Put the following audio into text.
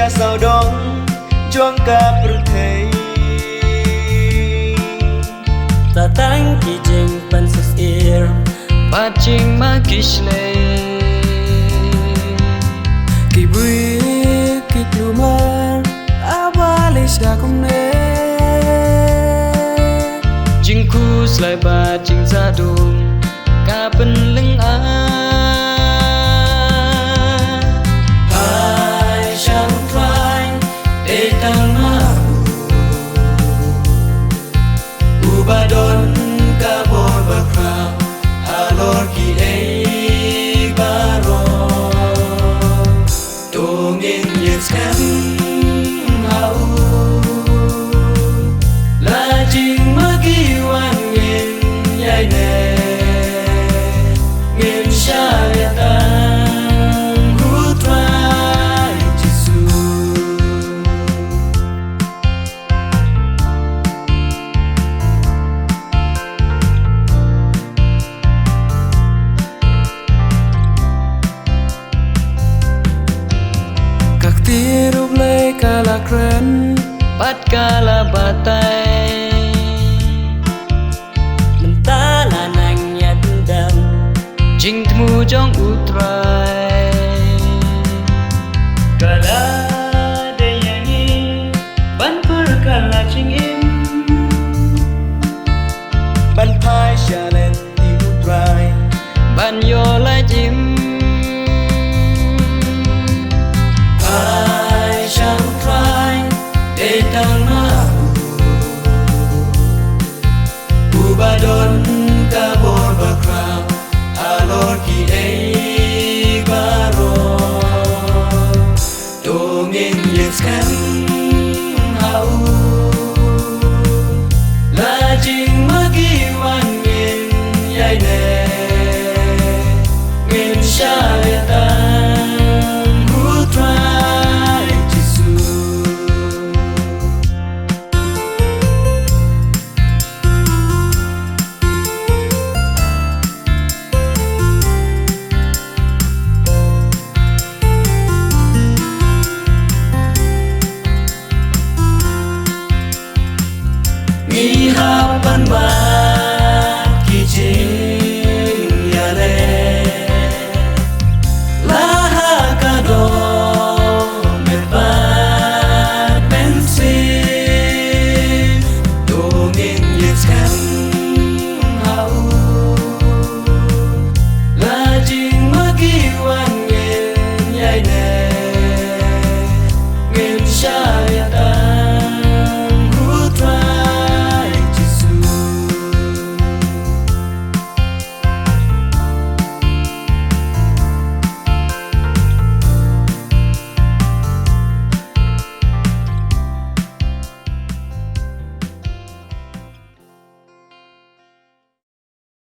cha sao đón choang ca bự thầy ta tang ki jing pan sus ir ba ching ma kishle ki bui ki klumar abale sha kum ne jing ku slai ba jing za dum ka pen lưng a ai shall try để tăng ma ubadon ka bor bakra alor ki ei baro dongin yes kam au la jing ma ki wan ngin yai ne ngin sha ya tan gu trai jisu các tia rụp lấy cả là kren bat kala batai mình ta là nàng nhạt đầm jing thmu jong utra